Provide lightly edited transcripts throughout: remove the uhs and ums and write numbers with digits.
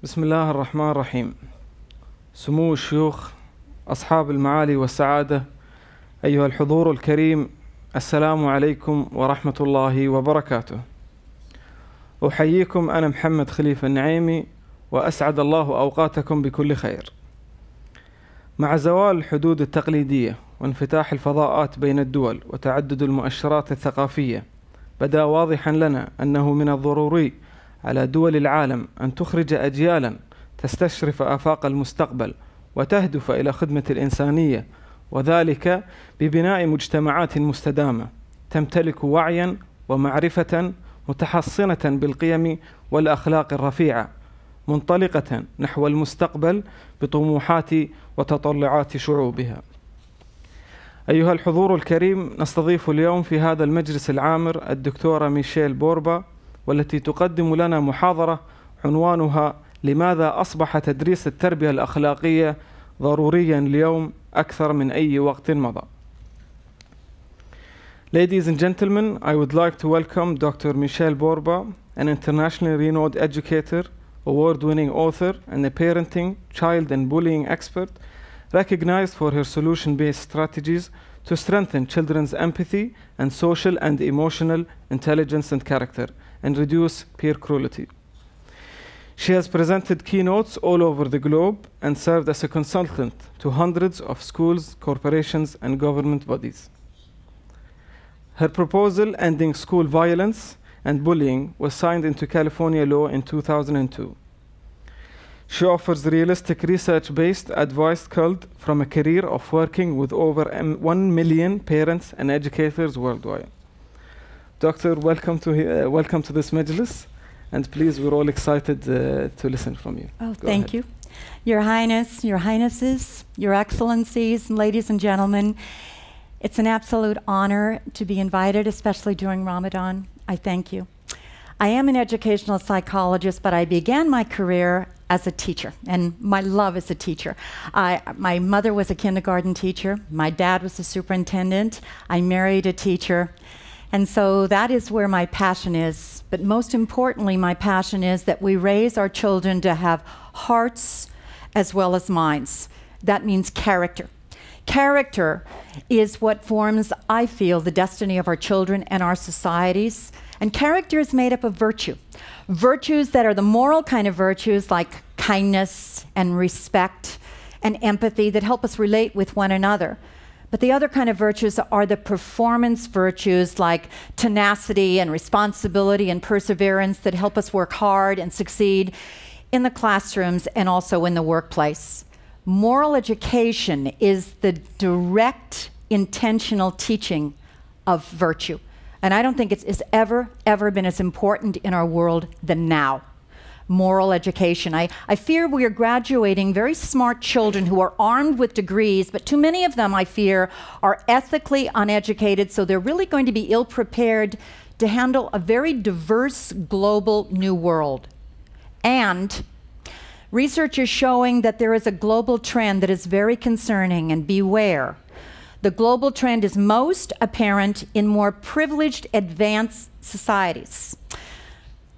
بسم الله الرحمن الرحيم. سمو الشيوخ، أصحاب المعالي والسعادة، أيها الحضور الكريم، السلام عليكم ورحمة الله وبركاته. أحييكم، أنا محمد خليفة النعيمي، وأسعد الله أوقاتكم بكل خير. مع زوال الحدود التقليدية وانفتاح الفضاءات بين الدول وتعدد المؤشرات الثقافية، بدا واضحا لنا أنه من الضروري على دول العالم أن تخرج أجيالا تستشرف آفاق المستقبل وتهدف إلى خدمة الإنسانية، وذلك ببناء مجتمعات مستدامة تمتلك وعيا ومعرفة متحصنة بالقيم والأخلاق الرفيعة، منطلقة نحو المستقبل بطموحات وتطلعات شعوبها. أيها الحضور الكريم، نستضيف اليوم في هذا المجلس العامر الدكتورة ميشيل بوربا، والتي تقدم لنا محاضرة عنوانها لماذا أصبح تدريس التربية الأخلاقية ضروريا اليوم أكثر من أي وقت مضى. Ladies and gentlemen, I would like to welcome Dr. Michelle Borba, an internationally renowned educator, award-winning author, and a parenting, child and bullying expert, recognized for her solution-based strategies to strengthen children's empathy and social and emotional intelligence and character, and reduce peer cruelty. She has presented keynotes all over the globe and served as a consultant to hundreds of schools, corporations, and government bodies. Her proposal ending school violence and bullying was signed into California law in 2002. She offers realistic research-based advice culled from a career of working with over 1 million parents and educators worldwide. Doctor, welcome to this Majlis, and please, we're all excited to listen from you. Oh, thank you. Your Highness, Your Highnesses, Your Excellencies, ladies and gentlemen, it's an absolute honor to be invited, especially during Ramadan. I thank you. I am an educational psychologist, but I began my career as a teacher, and my love is a teacher. My mother was a kindergarten teacher. My dad was a superintendent. I married a teacher. And so that is where my passion is. But most importantly, my passion is that we raise our children to have hearts as well as minds. That means character. Character is what forms, I feel, the destiny of our children and our societies. And character is made up of virtue. Virtues that are the moral kind of virtues, like kindness and respect and empathy, that help us relate with one another. But the other kind of virtues are the performance virtues, like tenacity and responsibility and perseverance, that help us work hard and succeed in the classrooms and also in the workplace. Moral education is the direct, intentional teaching of virtue. And I don't think it's ever been as important in our world than now. Moral education. I fear we are graduating very smart children who are armed with degrees, but too many of them, I fear, are ethically uneducated, so they're really going to be ill-prepared to handle a very diverse global new world. And research is showing that there is a global trend that is very concerning, and beware. The global trend is most apparent in more privileged, advanced societies.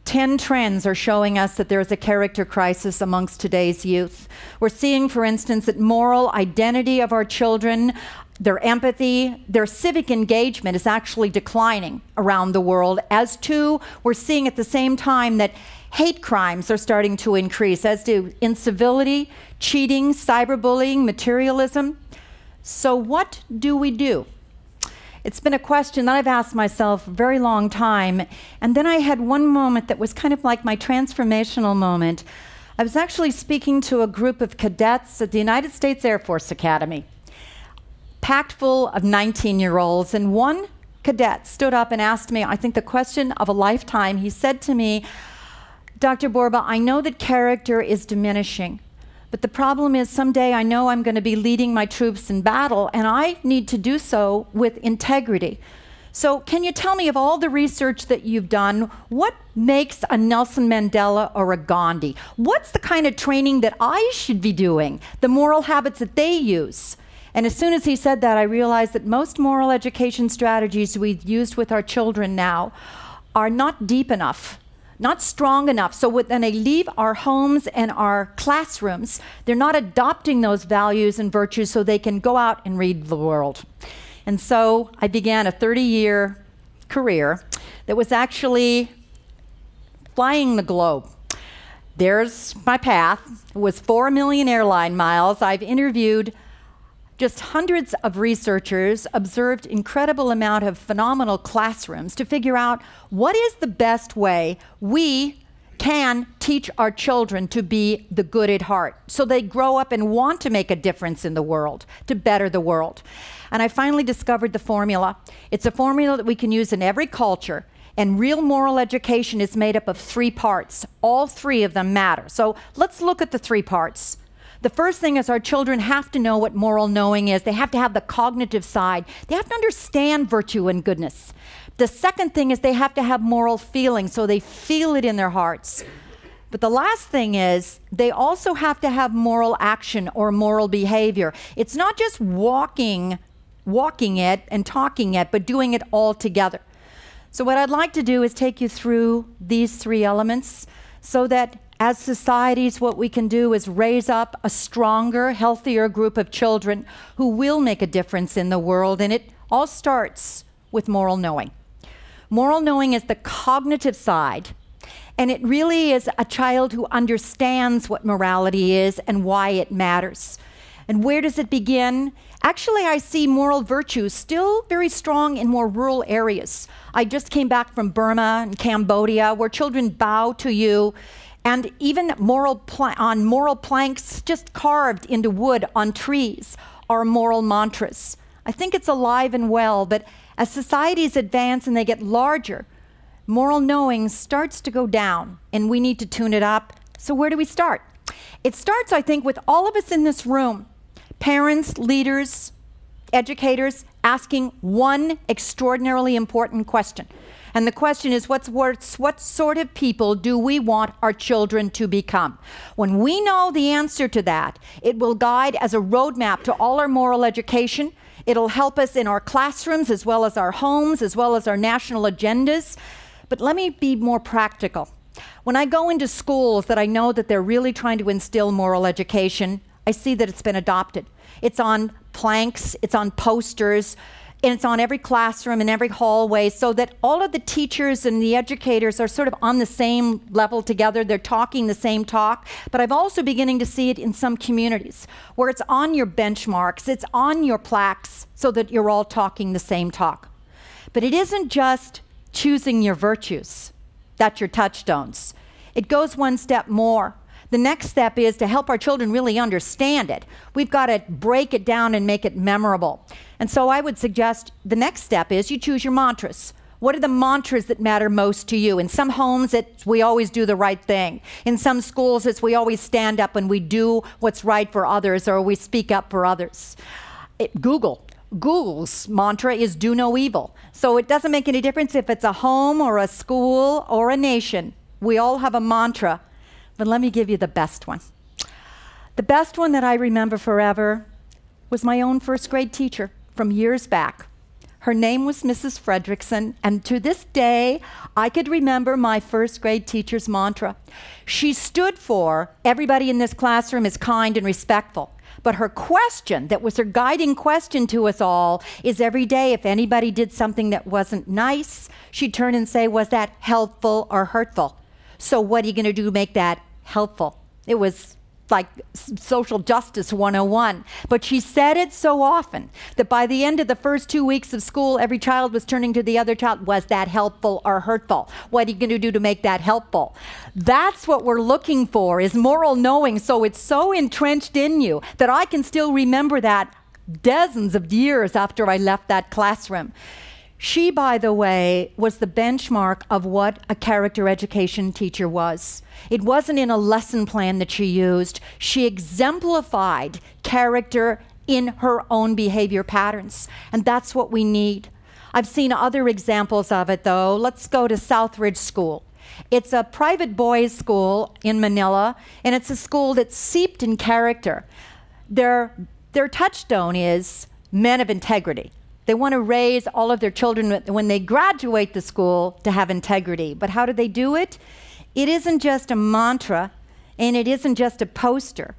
10 trends are showing us that there is a character crisis amongst today's youth. We're seeing, for instance, that moral identity of our children, their empathy, their civic engagement is actually declining around the world. As too, we're seeing at the same time that hate crimes are starting to increase, as do incivility, cheating, cyberbullying, materialism. So what do we do? It's been a question that I've asked myself a very long time, and then I had one moment that was kind of like my transformational moment. I was actually speaking to a group of cadets at the United States Air Force Academy, packed full of 19-year-olds, and one cadet stood up and asked me, I think the question of a lifetime. He said to me, Dr. Borba, I know that character is diminishing, but the problem is someday I know I'm going to be leading my troops in battle, and I need to do so with integrity. So can you tell me, of all the research that you've done, what makes a Nelson Mandela or a Gandhi? What's the kind of training that I should be doing, the moral habits that they use? And as soon as he said that, I realized that most moral education strategies we've used with our children now are not deep enough not strong enough. So when they leave our homes and our classrooms, they're not adopting those values and virtues so they can go out and read the world. And so I began a 30-year career that was actually flying the globe. There's my path. It was 4 million airline miles. I've interviewed just hundreds of researchers, observed incredible amount of phenomenal classrooms to figure out what is the best way we can teach our children to be the good at heart, so they grow up and want to make a difference in the world, to better the world. And I finally discovered the formula. It's a formula that we can use in every culture, and real moral education is made up of 3 parts. All 3 of them matter. So let's look at the 3 parts. The first thing is our children have to know what moral knowing is. They have to have the cognitive side. They have to understand virtue and goodness. The second thing is they have to have moral feeling, so they feel it in their hearts. But the last thing is they also have to have moral action or moral behavior. It's not just walking it and talking it, but doing it all together. So what I'd like to do is take you through these 3 elements so that as societies, what we can do is raise up a stronger, healthier group of children who will make a difference in the world. And it all starts with moral knowing. Moral knowing is the cognitive side. And it really is a child who understands what morality is and why it matters. And where does it begin? Actually, I see moral virtues still very strong in more rural areas. I just came back from Burma and Cambodia, where children bow to you. And even moral planks just carved into wood on trees are moral mantras. I think it's alive and well, but as societies advance and they get larger, moral knowing starts to go down, and we need to tune it up. So where do we start? It starts, I think, with all of us in this room, parents, leaders, educators, asking one extraordinarily important question. And the question is, what sort of people do we want our children to become? When we know the answer to that, it will guide as a roadmap to all our moral education. It'll help us in our classrooms, as well as our homes, as well as our national agendas. But let me be more practical. When I go into schools that I know that they're really trying to instill moral education, I see that it's been adopted. It's on planks, it's on posters, and it's on every classroom and every hallway, so that all of the teachers and the educators are sort of on the same level together. They're talking the same talk. But I'm also beginning to see it in some communities where it's on your benchmarks, it's on your plaques, so that you're all talking the same talk. But it isn't just choosing your virtues. That's your touchstones. It goes one step more. The next step is to help our children really understand it. We've got to break it down and make it memorable. And so I would suggest the next step is you choose your mantras. What are the mantras that matter most to you? In some homes, it's we always do the right thing. In some schools, it's we always stand up and we do what's right for others, or we speak up for others. Google's mantra is do no evil. So it doesn't make any difference if it's a home or a school or a nation. We all have a mantra. But let me give you the best one. The best one that I remember forever was my own first grade teacher from years back. Her name was Mrs. Fredrickson, and to this day, I could remember my first grade teacher's mantra. She stood for everybody in this classroom is kind and respectful. But her question, that was her guiding question to us all, is every day if anybody did something that wasn't nice, she'd turn and say, was that helpful or hurtful? So what are you going to do to make that helpful? It was like social justice 101. But she said it so often that by the end of the first 2 weeks of school, every child was turning to the other child, was that helpful or hurtful? What are you going to do to make that helpful? That's what we're looking for, is moral knowing. So it's so entrenched in you that I can still remember that dozens of years after I left that classroom. She, by the way, was the benchmark of what a character education teacher was. It wasn't in a lesson plan that she used. She exemplified character in her own behavior patterns, and that's what we need. I've seen other examples of it, though. Let's go to Southridge School. It's a private boys' school in Manila, and it's a school that's seeped in character. Their touchstone is men of integrity. They want to raise all of their children when they graduate the school to have integrity. But how do they do it? It isn't just a mantra, and it isn't just a poster.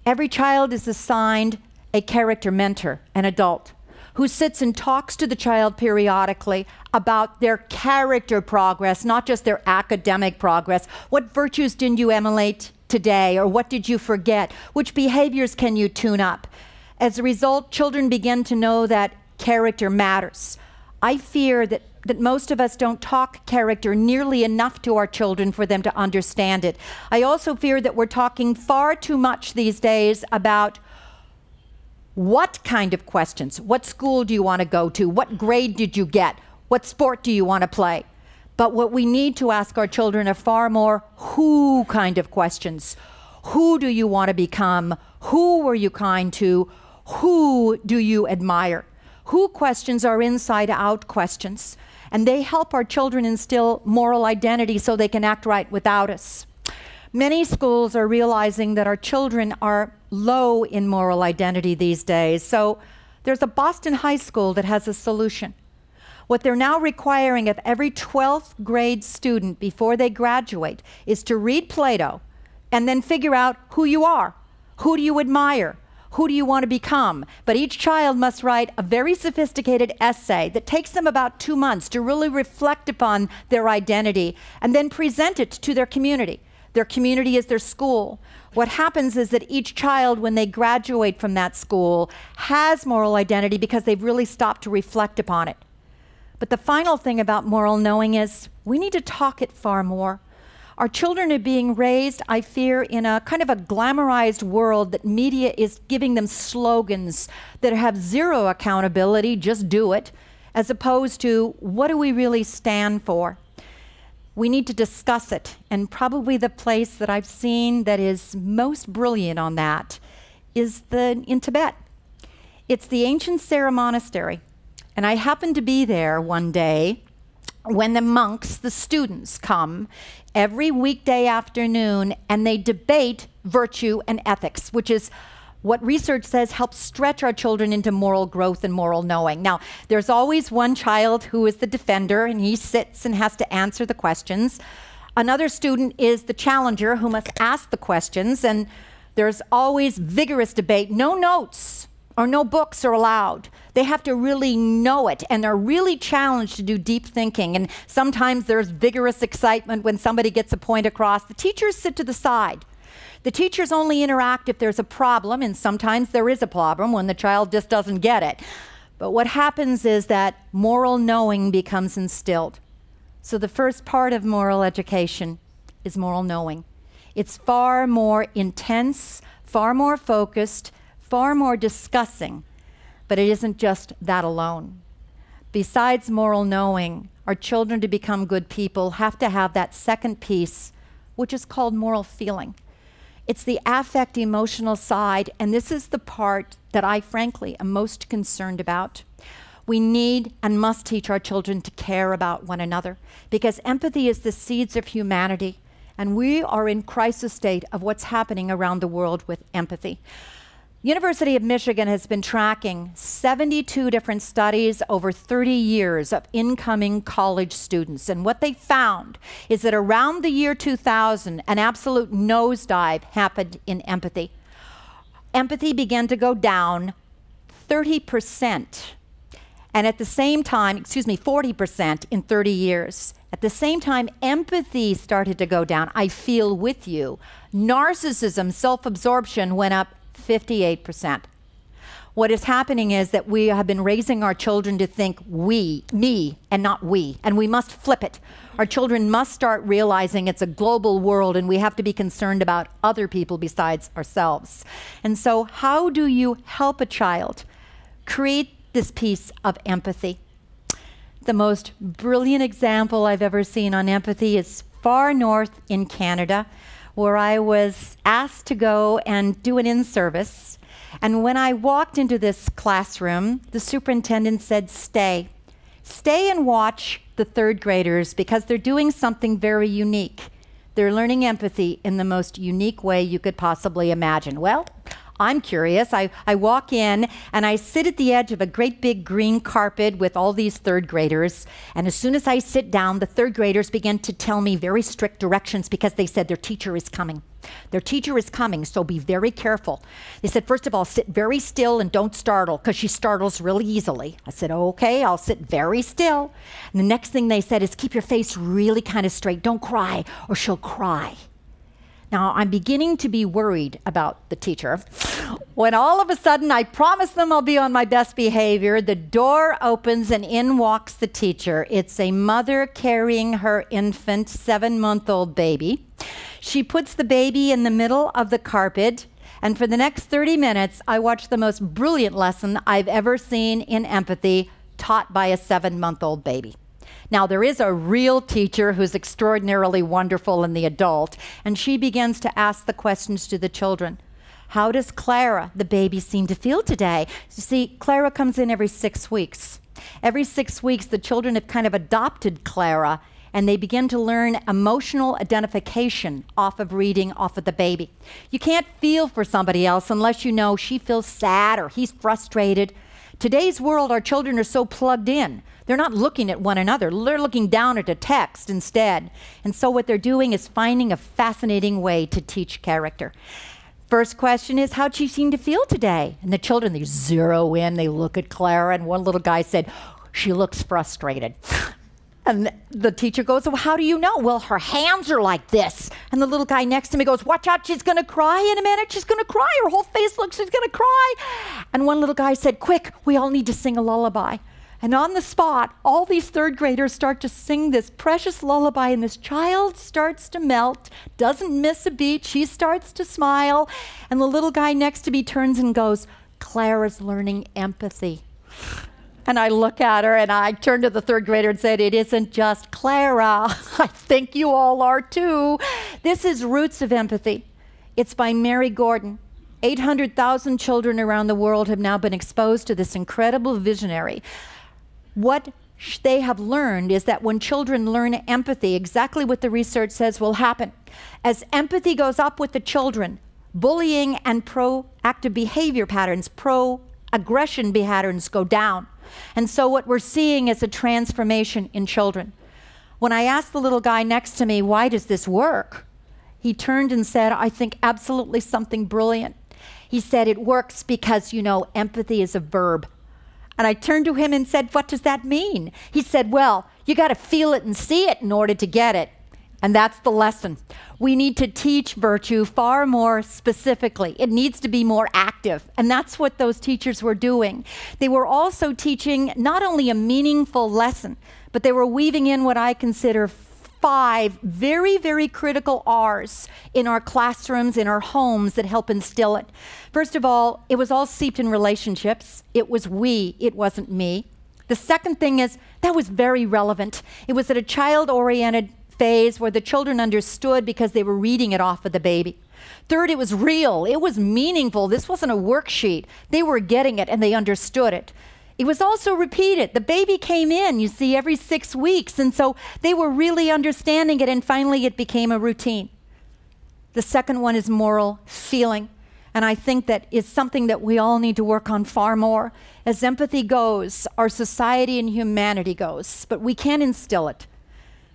Every child is assigned a character mentor, an adult, who sits and talks to the child periodically about their character progress, not just their academic progress. What virtues didn't you emulate today, or what did you forget? Which behaviors can you tune up? As a result, children begin to know that character matters. I fear that most of us don't talk character nearly enough to our children for them to understand it. I also fear that we're talking far too much these days about what kind of questions. What school do you want to go to? What grade did you get? What sport do you want to play? But what we need to ask our children are far more who kind of questions. Who do you want to become? Who were you kind to? Who do you admire? Who questions are inside out questions, and they help our children instill moral identity so they can act right without us. Many schools are realizing that our children are low in moral identity these days, so there's a Boston high school that has a solution. What they're now requiring of every 12th grade student before they graduate is to read Plato and then figure out who you are, who do you admire, who do you want to become? But each child must write a very sophisticated essay that takes them about 2 months to really reflect upon their identity and then present it to their community. Their community is their school. What happens is that each child, when they graduate from that school, has moral identity because they've really stopped to reflect upon it. But the final thing about moral knowing is we need to talk it far more. Our children are being raised, I fear, in a kind of a glamorized world that media is giving them slogans that have zero accountability, just do it, as opposed to what do we really stand for? We need to discuss it, and probably the place that I've seen that is most brilliant on that is in Tibet. It's the ancient Sera monastery, and I happened to be there one day when the monks, the students, come every weekday afternoon and they debate virtue and ethics, which is what research says helps stretch our children into moral growth and moral knowing. Now, there's always one child who is the defender, and he sits and has to answer the questions. Another student is the challenger who must ask the questions, and there's always vigorous debate. No notes or no books are allowed. They have to really know it, and they're really challenged to do deep thinking. And sometimes there's vigorous excitement when somebody gets a point across. The teachers sit to the side. The teachers only interact if there's a problem, and sometimes there is a problem when the child just doesn't get it. But what happens is that moral knowing becomes instilled. So the first part of moral education is moral knowing. It's far more intense, far more focused, far more discussing, but it isn't just that alone. Besides moral knowing, our children to become good people have to have that second piece, which is called moral feeling. It's the affect emotional side, and this is the part that I frankly am most concerned about. We need and must teach our children to care about one another, because empathy is the seeds of humanity, and we are in crisis state of what's happening around the world with empathy. University of Michigan has been tracking 72 different studies over 30 years of incoming college students. And what they found is that around the year 2000, an absolute nosedive happened in empathy. Empathy began to go down 30%. And at the same time, 40% in 30 years. At the same time, empathy started to go down. I feel with you. Narcissism, self-absorption went up 58%. What is happening is that we have been raising our children to think we, me, and not we, and we must flip it. Our children must start realizing it's a global world and we have to be concerned about other people besides ourselves. And so how do you help a child create this piece of empathy? The most brilliant example I've ever seen on empathy is far north in Canada, where I was asked to go and do an in-service. And when I walked into this classroom, the superintendent said, stay. Stay and watch the third graders because they're doing something very unique. They're learning empathy in the most unique way you could possibly imagine. Well, I'm curious. I walk in and I sit at the edge of a great big green carpet with all these third graders. And as soon as I sit down, the third graders begin to tell me very strict directions because they said their teacher is coming. Their teacher is coming, so be very careful. They said, first of all, sit very still and don't startle, because she startles really easily. I said, okay, I'll sit very still. And the next thing they said is, keep your face really kind of straight. Don't cry, or she'll cry. Now, I'm beginning to be worried about the teacher when all of a sudden I promise them I'll be on my best behavior. The door opens and in walks the teacher. It's a mother carrying her infant, 7-month-old baby. She puts the baby in the middle of the carpet, and for the next 30 minutes, I watched the most brilliant lesson I've ever seen in empathy taught by a 7-month-old baby. Now, there is a real teacher who's extraordinarily wonderful in the adult, and she begins to ask the questions to the children. How does Clara, the baby, seem to feel today? You see, Clara comes in every 6 weeks. Every 6 weeks, the children have kind of adopted Clara, and they begin to learn emotional identification off of reading off of the baby. You can't feel for somebody else unless you know she feels sad or he's frustrated. Today's world, our children are so plugged in. They're not looking at one another. They're looking down at a text instead. And so what they're doing is finding a fascinating way to teach character. First question is, how'd she seem to feel today? And the children, they zero in, they look at Clara, and one little guy said, she looks frustrated. And the teacher goes, well, how do you know? Well, her hands are like this. And the little guy next to me goes, watch out, she's going to cry in a minute. She's going to cry. Her whole face looks, she's going to cry. And one little guy said, quick, we all need to sing a lullaby. And on the spot, all these third graders start to sing this precious lullaby, and this child starts to melt, doesn't miss a beat. She starts to smile. And the little guy next to me turns and goes, Clara's learning empathy. And I look at her and I turn to the third grader and said, it isn't just Clara. I think you all are too. This is Roots of Empathy. It's by Mary Gordon. 800,000 children around the world have now been exposed to this incredible visionary. What they have learned is that when children learn empathy, exactly what the research says will happen. As empathy goes up with the children, bullying and proactive behavior patterns, pro-aggression patterns go down. And so what we're seeing is a transformation in children. When I asked the little guy next to me, why does this work? He turned and said, I think absolutely something brilliant. He said, it works because, you know, empathy is a verb. And I turned to him and said, what does that mean? He said, well, you got to feel it and see it in order to get it. And that's the lesson. We need to teach virtue far more specifically. It needs to be more active. And that's what those teachers were doing. They were also teaching not only a meaningful lesson, but they were weaving in what I consider 5 very, very critical R's in our classrooms, in our homes that help instill it. First of all, it was all seeped in relationships. It was we, it wasn't me. The second thing is that was very relevant. It was at a child-oriented phase where the children understood because they were reading it off of the baby. Third, it was real. It was meaningful. This wasn't a worksheet. They were getting it and they understood it. It was also repeated. The baby came in, you see, every 6 weeks, and so they were really understanding it, and finally it became a routine. The second one is moral feeling, and I think that is something that we all need to work on far more. As empathy goes, our society and humanity goes, but we can't instill it.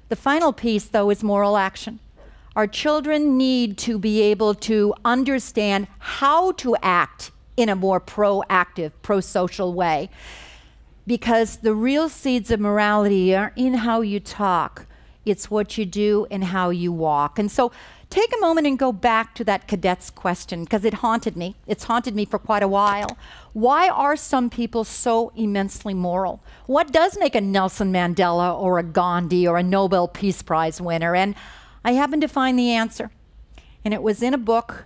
The final piece, though, is moral action. Our children need to be able to understand how to act in a more proactive, pro-social way, because the real seeds of morality are in how you talk. It's what you do and how you walk. And so take a moment and go back to that cadet's question, because it haunted me. It's haunted me for quite a while. Why are some people so immensely moral? What does make a Nelson Mandela or a Gandhi or a Nobel Peace Prize winner? And I happened to find the answer. And it was in a book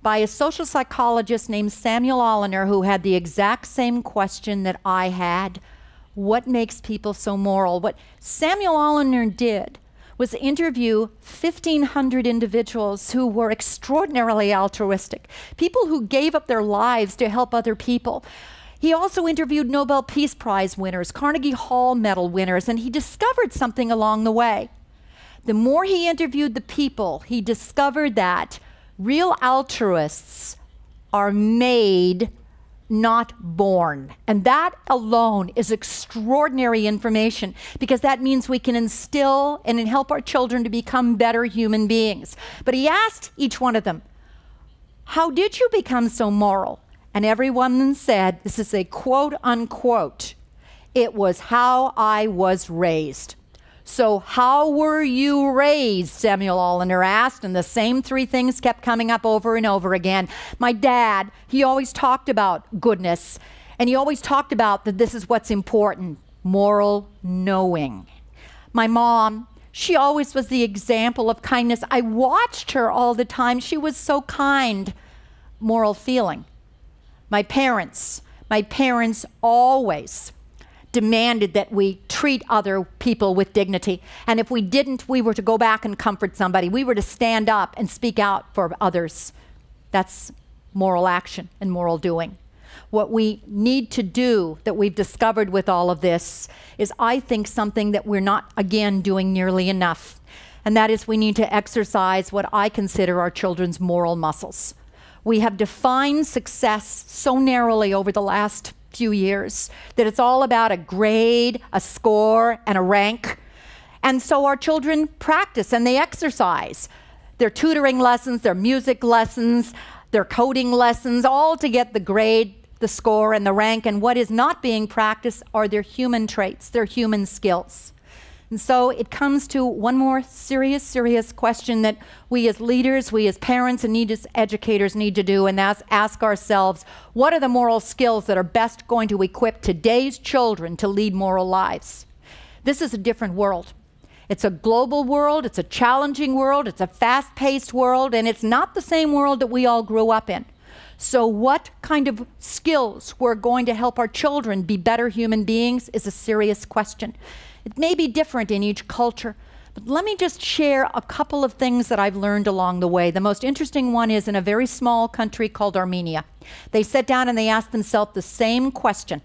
by a social psychologist named Samuel Oliner, who had the exact same question that I had. What makes people so moral? What Samuel Oliner did was interview 1,500 individuals who were extraordinarily altruistic, people who gave up their lives to help other people. He also interviewed Nobel Peace Prize winners, Carnegie Hall Medal winners, and he discovered something along the way. The more he interviewed the people, he discovered that real altruists are made, not born. And that alone is extraordinary information, because that means we can instill and help our children to become better human beings. But he asked each one of them, how did you become so moral? And everyone said, this is a quote unquote, it was how I was raised. So how were you raised? Samuel Allender asked, and the same three things kept coming up over and over again. My dad, he always talked about goodness, and he always talked about that this is what's important, moral knowing. My mom, she always was the example of kindness. I watched her all the time. She was so kind. Moral feeling. My parents always demanded that we treat other people with dignity. And if we didn't, we were to go back and comfort somebody. We were to stand up and speak out for others. That's moral action and moral doing. What we need to do, that we've discovered with all of this, is I think something that we're not, again, doing nearly enough. And that is we need to exercise what I consider our children's moral muscles. We have defined success so narrowly over the last few years that it's all about a grade, a score, and a rank. And so our children practice and they exercise. Their tutoring lessons, their music lessons, their coding lessons, all to get the grade, the score, and the rank. And what is not being practiced are their human traits, their human skills. And so it comes to one more serious question that we as leaders, we as parents, and as educators need to do, and that's ask ourselves, what are the moral skills that are best going to equip today's children to lead moral lives? This is a different world. It's a global world, it's a challenging world, it's a fast-paced world, and it's not the same world that we all grew up in. So what kind of skills we're going to help our children be better human beings is a serious question. It may be different in each culture, but let me just share a couple of things that I've learned along the way. The most interesting one is in a very small country called Armenia. They sat down and they asked themselves the same question.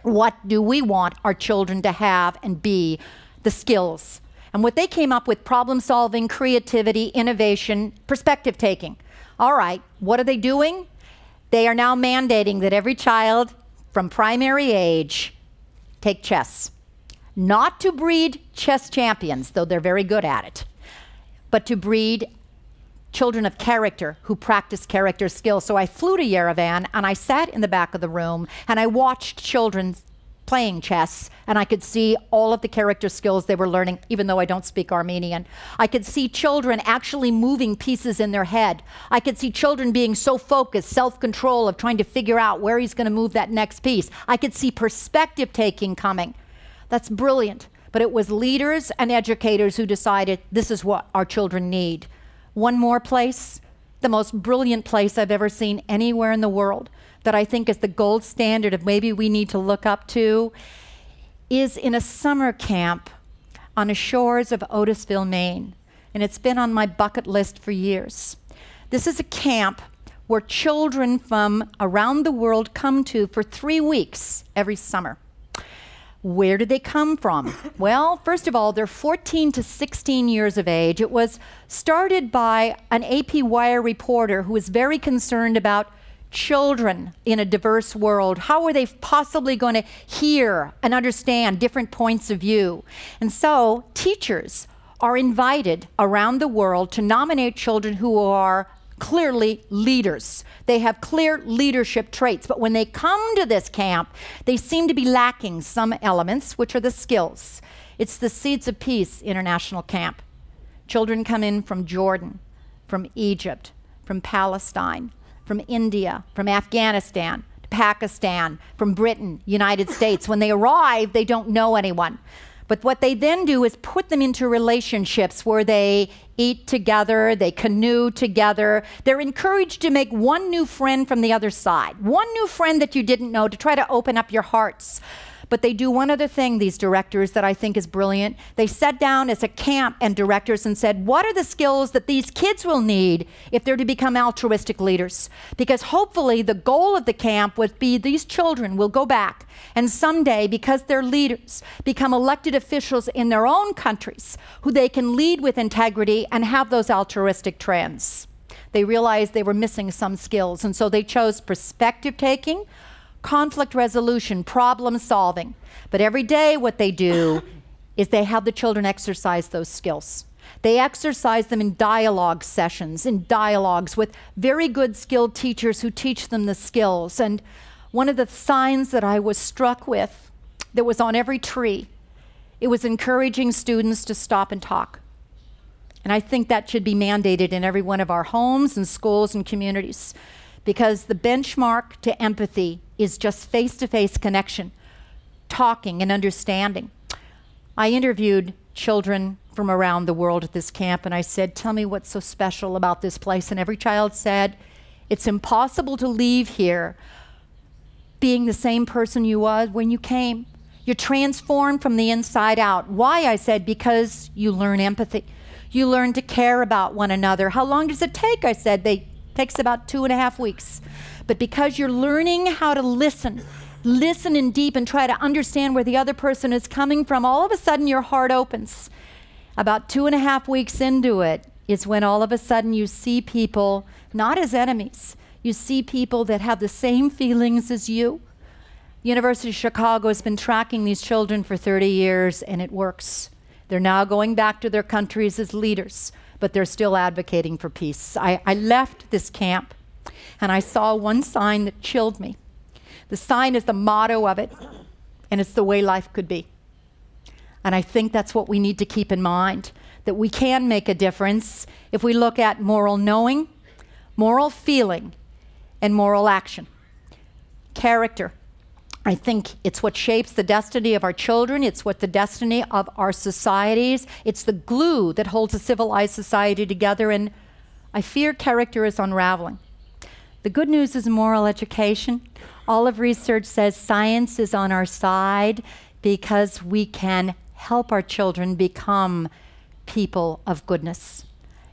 What do we want our children to have and be? The skills. And what they came up with, problem solving, creativity, innovation, perspective taking. All right, what are they doing? They are now mandating that every child from primary age take chess. Not to breed chess champions, though they're very good at it, but to breed children of character who practice character skills. So I flew to Yerevan and I sat in the back of the room and I watched children playing chess, and I could see all of the character skills they were learning, even though I don't speak Armenian. I could see children actually moving pieces in their head. I could see children being so focused, self-control of trying to figure out where he's going to move that next piece. I could see perspective taking coming. That's brilliant. But it was leaders and educators who decided this is what our children need. One more place, the most brilliant place I've ever seen anywhere in the world, that I think is the gold standard of maybe we need to look up to, is in a summer camp on the shores of Otisville, Maine. And it's been on my bucket list for years. This is a camp where children from around the world come to for 3 weeks every summer. Where do they come from? Well, first of all, they're 14 to 16 years of age. It was started by an AP Wire reporter who was very concerned about children in a diverse world. How are they possibly going to hear and understand different points of view? And so teachers are invited around the world to nominate children who are clearly leaders. They have clear leadership traits, but when they come to this camp, they seem to be lacking some elements, which are the skills. It's the Seeds of Peace International Camp. Children come in from Jordan, from Egypt, from Palestine, from India, from Afghanistan, to Pakistan, from Britain, United States. When they arrive, they don't know anyone. But what they then do is put them into relationships where they eat together, they canoe together. They're encouraged to make one new friend from the other side, one new friend that you didn't know, to try to open up your hearts. But they do one other thing, these directors, that I think is brilliant. They sat down as a camp and directors and said, what are the skills that these kids will need if they're to become altruistic leaders? Because hopefully the goal of the camp would be these children will go back and someday, because they're leaders, become elected officials in their own countries who they can lead with integrity and have those altruistic trends. They realized they were missing some skills, and so they chose perspective taking, conflict resolution, problem solving. But every day what they do is they have the children exercise those skills. They exercise them in dialogue sessions, in dialogues with very good skilled teachers who teach them the skills. And one of the signs that I was struck with that was on every tree, it was encouraging students to stop and talk. And I think that should be mandated in every one of our homes and schools and communities, because the benchmark to empathy is just face-to-face connection, talking and understanding. I interviewed children from around the world at this camp, and I said, tell me what's so special about this place. And every child said, it's impossible to leave here being the same person you was when you came. You're transformed from the inside out. Why? I said, because you learn empathy. You learn to care about one another. How long does it take? I said, it takes about 2.5 weeks. But because you're learning how to listen in deep and try to understand where the other person is coming from, all of a sudden your heart opens. About 2.5 weeks into it is when all of a sudden you see people not as enemies. You see people that have the same feelings as you. University of Chicago has been tracking these children for 30 years, and it works. They're now going back to their countries as leaders, but they're still advocating for peace. I left this camp, and I saw one sign that chilled me. The sign is the motto of it, and it's the way life could be. And I think that's what we need to keep in mind, that we can make a difference if we look at moral knowing, moral feeling, and moral action. Character. I think it's what shapes the destiny of our children. It's what the destiny of our societies. It's the glue that holds a civilized society together, and I fear character is unraveling. The good news is moral education. All of research says science is on our side because we can help our children become people of goodness.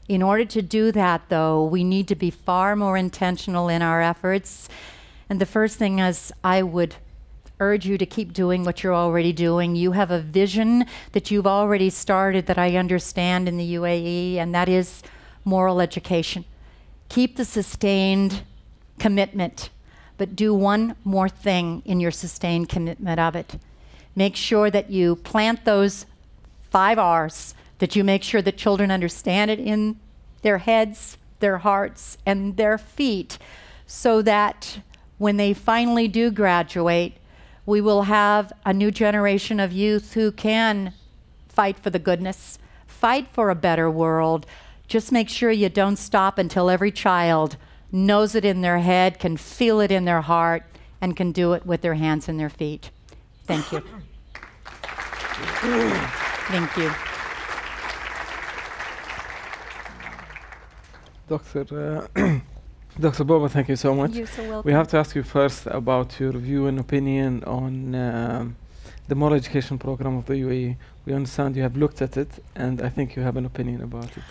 In order to do that, though, we need to be far more intentional in our efforts. And the first thing is, I would urge you to keep doing what you're already doing. You have a vision that you've already started that I understand in the UAE, and that is moral education. Keep the sustained commitment, but do one more thing in your sustained commitment of it. Make sure that you plant those 5 R's, that you make sure that children understand it in their heads, their hearts, and their feet, so that when they finally do graduate, we will have a new generation of youth who can fight for the goodness, fight for a better world. Just make sure you don't stop until every child knows it in their head, can feel it in their heart, and can do it with their hands and their feet. Thank you. Thank you. Dr. Boba, thank you so much. You're so welcome. We have to ask you first about your view and opinion on the moral education program of the UAE. We understand you have looked at it, and I think you have an opinion about it.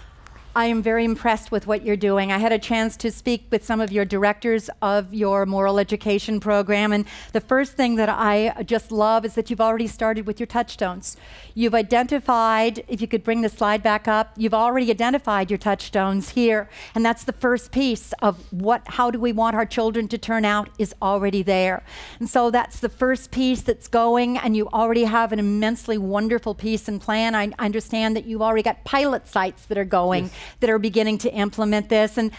I am very impressed with what you're doing. I had a chance to speak with some of your directors of your moral education program, and the first thing that I just love is that you've already started with your touchstones. You've identified, if you could bring the slide back up, you've already identified your touchstones here, and that's the first piece of how do we want our children to turn out is already there. And so that's the first piece that's going, and you already have an immensely wonderful piece and plan. I understand that you've already got pilot sites that are going. Yes. That are beginning to implement this. And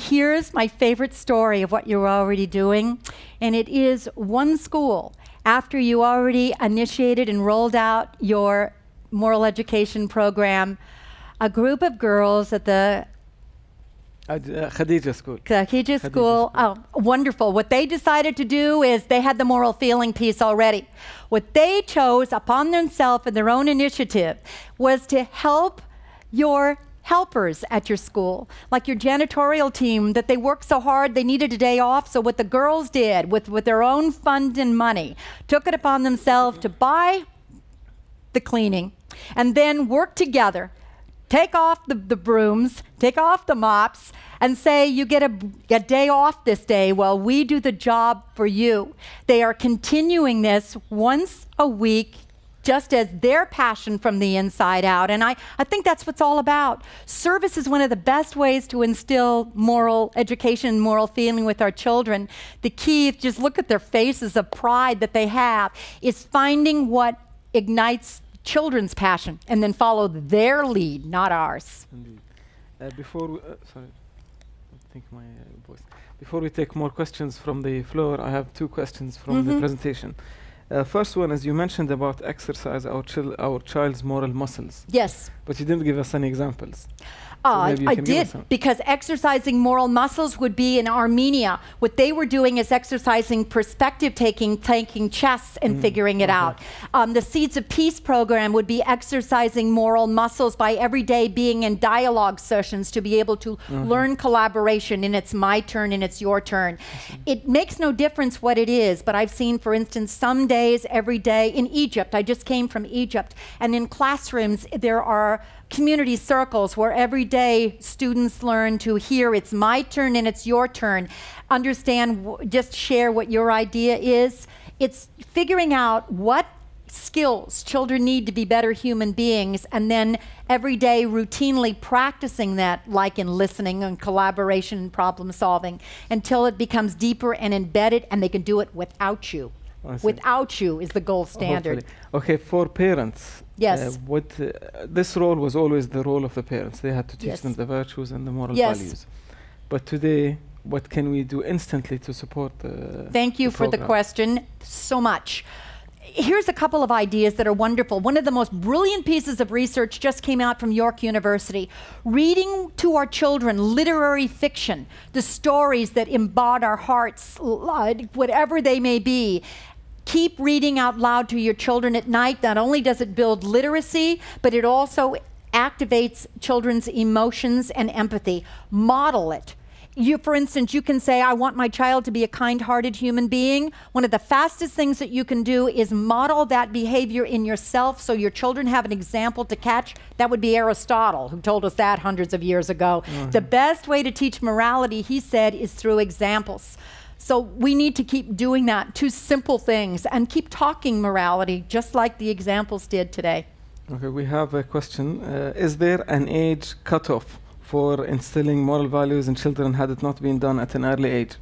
here's my favorite story of what you're already doing. And it is one school, after you already initiated and rolled out your moral education program, a group of girls at the Khadija School. Khadija School. Oh, wonderful. What they decided to do is they had the moral feeling piece already. What they chose upon themselves and their own initiative was to help your helpers at your school, like your janitorial team, that they worked so hard they needed a day off. So what the girls did with their own fund and money, took it upon themselves to buy the cleaning and then work together, take off the brooms, take off the mops, and say, you get a day off this day while we do the job for you. They are continuing this once a week just as their passion from the inside out. And I think that's what's all about. Service is one of the best ways to instill moral education, moral feeling with our children. The key, just look at their faces of pride that they have, is finding what ignites children's passion and then follow their lead, not ours. Indeed. Before we take more questions from the floor, I have two questions from the presentation. First one is, you mentioned about exercise our child's moral muscles. Yes. But you didn't give us any examples. I did, because exercising moral muscles would be in Armenia. What they were doing is exercising perspective taking chess and figuring it out. The Seeds of Peace program would be exercising moral muscles by every day being in dialogue sessions to be able to learn collaboration, and it's my turn and it's your turn. It makes no difference what it is, but I've seen, for instance, some days, every day in Egypt. I just came from Egypt, and in classrooms there are community circles where every day students learn to hear it's my turn and it's your turn. Understand, just share what your idea is. It's figuring out what skills children need to be better human beings, and then every day routinely practicing that, like in listening and collaboration and problem solving, until it becomes deeper and embedded and they can do it without you. Without you is the gold standard. Hopefully. Okay, for parents, yes, this role was always the role of the parents. They had to teach them the virtues and the moral values. But today, what can we do instantly to support the Thank you for the question so much. Here's a couple of ideas that are wonderful. One of the most brilliant pieces of research just came out from York University. Reading to our children literary fiction, the stories that embody our hearts, whatever they may be. Keep reading out loud to your children at night. Not only does it build literacy, but it also activates children's emotions and empathy. Model it. For instance, you can say, I want my child to be a kind-hearted human being. One of the fastest things that you can do is model that behavior in yourself so your children have an example to catch. That would be Aristotle, who told us that hundreds of years ago. The best way to teach morality, he said, is through examples. So we need to keep doing that, two simple things, and keep talking morality, just like the examples did today. Okay, we have a question. Is there an age cutoff for instilling moral values in children had it not been done at an early age?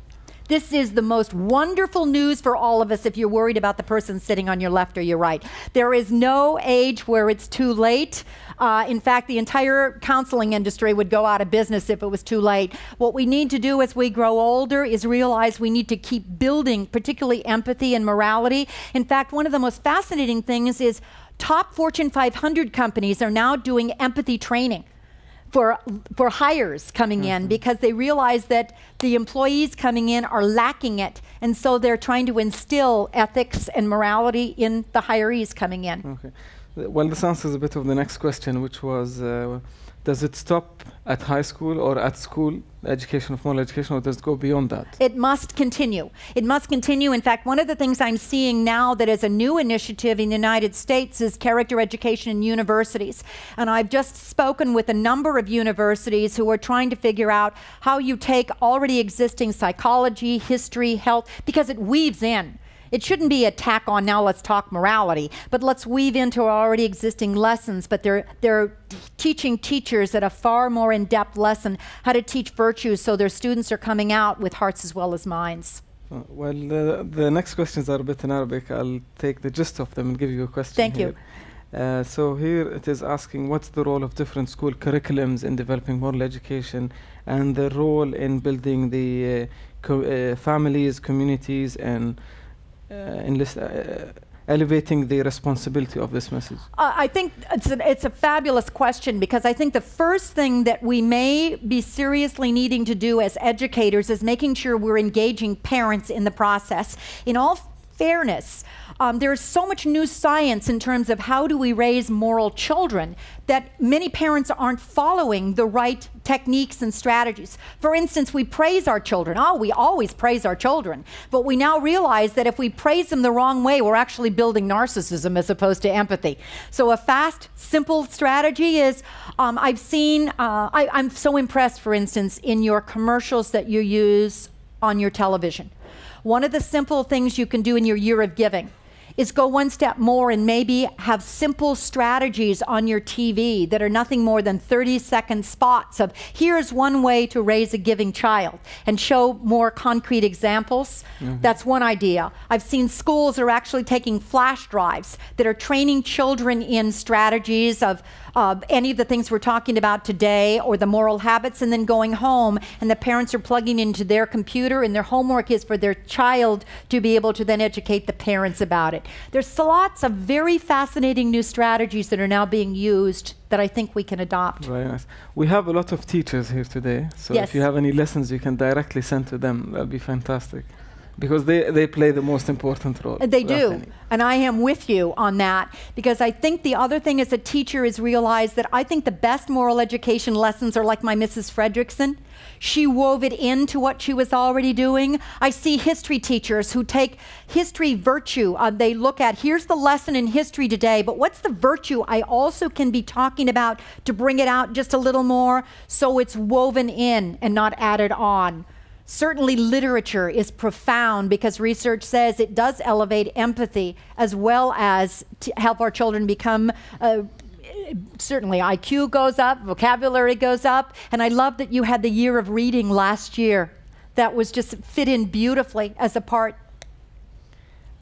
This is the most wonderful news for all of us if you're worried about the person sitting on your left or your right. There is no age where it's too late. In fact, the entire counseling industry would go out of business if it was too late. What we need to do as we grow older is realize we need to keep building, particularly empathy and morality. In fact, one of the most fascinating things is top Fortune 500 companies are now doing empathy training for hires coming in, because they realize that the employees coming in are lacking it, and so they're trying to instill ethics and morality in the hirees coming in. Okay. Well, this answers a bit of the next question, which was, does it stop at high school or at school, education of moral education, or does it go beyond that? It must continue. It must continue. In fact, one of the things I'm seeing now that is a new initiative in the United States is character education in universities. And I've just spoken with a number of universities who are trying to figure out how you take already existing psychology, history, health, because it weaves in. It shouldn't be a tack on, now let's talk morality, but let's weave into already existing lessons. But they're teaching teachers at a far more in-depth lesson how to teach virtues, so their students are coming out with hearts as well as minds. Well, the next questions are a bit in Arabic. I'll take the gist of them and give you a question. Thank you. So here it is asking, what's the role of different school curriculums in developing moral education, and the role in building the families, communities, and elevating the responsibility of this message? I think it's a fabulous question, because I think the first thing that we may be seriously needing to do as educators is making sure we're engaging parents in the process. In all fairness, there's so much new science in terms of how do we raise moral children that many parents aren't following the right techniques and strategies. For instance, we praise our children. Oh, we always praise our children. But we now realize that if we praise them the wrong way, we're actually building narcissism as opposed to empathy. So a fast, simple strategy is, I've seen, I'm so impressed, for instance, in your commercials that you use on your television. One of the simple things you can do in your year of giving is go one step more and maybe have simple strategies on your TV that are nothing more than 30-second spots of here's one way to raise a giving child, and show more concrete examples. That's one idea. I've seen schools are actually taking flash drives that are training children in strategies of any of the things we're talking about today or the moral habits, and then going home and the parents are plugging into their computer and their homework is for their child to be able to then educate the parents about it. There's lots of very fascinating new strategies that are now being used that I think we can adopt. Very nice. We have a lot of teachers here today, so yes. If you have any lessons you can directly send to them, that'll be fantastic. Because they play the most important role. They do, and I am with you on that, because I think the other thing as a teacher is realize that I think the best moral education lessons are like my Mrs. Fredrickson. She wove it into what she was already doing. I see history teachers who take history virtue. They look at, here's the lesson in history today, but what's the virtue I also can be talking about to bring it out just a little more so it's woven in and not added on. Certainly literature is profound because research says it does elevate empathy as well as to help our children become, certainly IQ goes up, vocabulary goes up, and I love that you had the year of reading last year. That was just fit in beautifully as a part.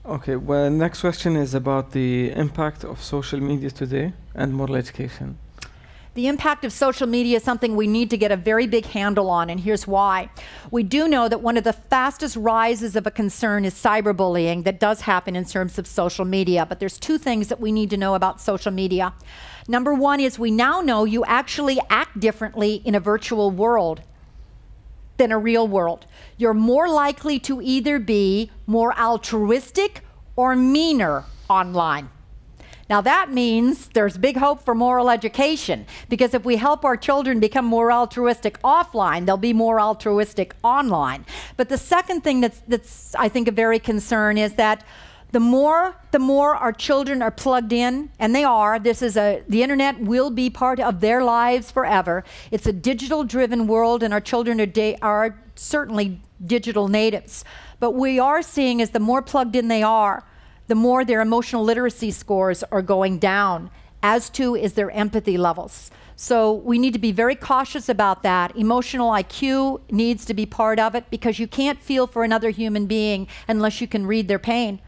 Okay, well, next question is about the impact of social media today and moral education. The impact of social media is something we need to get a very big handle on, and here's why. We do know that one of the fastest rises of a concern is cyberbullying that does happen in terms of social media, but there's two things that we need to know about social media. Number one is we now know you actually act differently in a virtual world than a real world. You're more likely to either be more altruistic or meaner online. Now that means there's big hope for moral education, because if we help our children become more altruistic offline, they'll be more altruistic online. But the second thing that's I think a very concern is that the more our children are plugged in, and they are, the internet will be part of their lives forever. It's a digital-driven world, and our children are certainly digital natives. But we are seeing as the more plugged in they are, the more their emotional literacy scores are going down, as too is their empathy levels. So we need to be very cautious about that. Emotional IQ needs to be part of it, because you can't feel for another human being unless you can read their pain.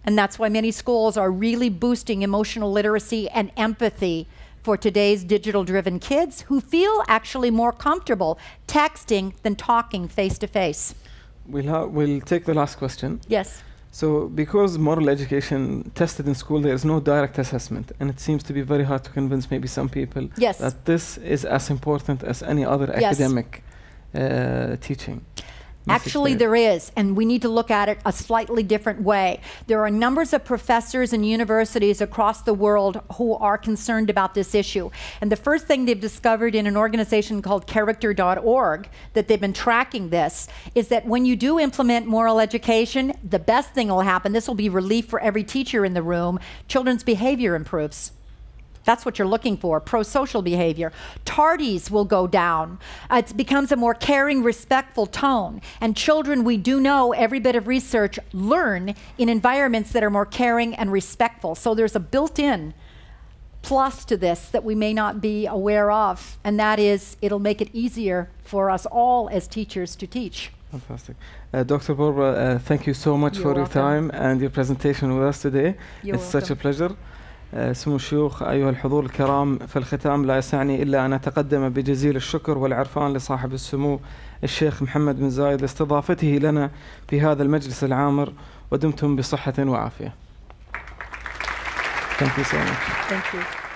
And that's why many schools are really boosting emotional literacy and empathy for today's digital-driven kids who feel actually more comfortable texting than talking face-to-face. We'll take the last question. Yes. So because moral education tested in school, there is no direct assessment, and it seems to be very hard to convince maybe some people yes. that this is as important as any other yes. academic teaching. Actually, there is, and we need to look at it a slightly different way. There are numbers of professors and universities across the world who are concerned about this issue. And the first thing they've discovered in an organization called character.org, that they've been tracking this, is that when you do implement moral education, the best thing will happen, this will be relief for every teacher in the room, children's behavior improves. That's what you're looking for, pro-social behavior. Tardies will go down. It becomes a more caring, respectful tone. And children, we do know, every bit of research, learn in environments that are more caring and respectful. So there's a built-in plus to this that we may not be aware of, and that is it'll make it easier for us all as teachers to teach. Fantastic. Dr. Barbara, thank you so much for your time and your presentation with us today. It's such a pleasure. سمو الشيوخ أيها الحضور الكرام، في الختام لا يسعني إلا أن أتقدم بجزيل الشكر والعرفان لصاحب السمو الشيخ محمد بن زايد لاستضافته لنا في هذا المجلس العامر، ودمتم بصحة وعافية. Thank you so much. Thank you.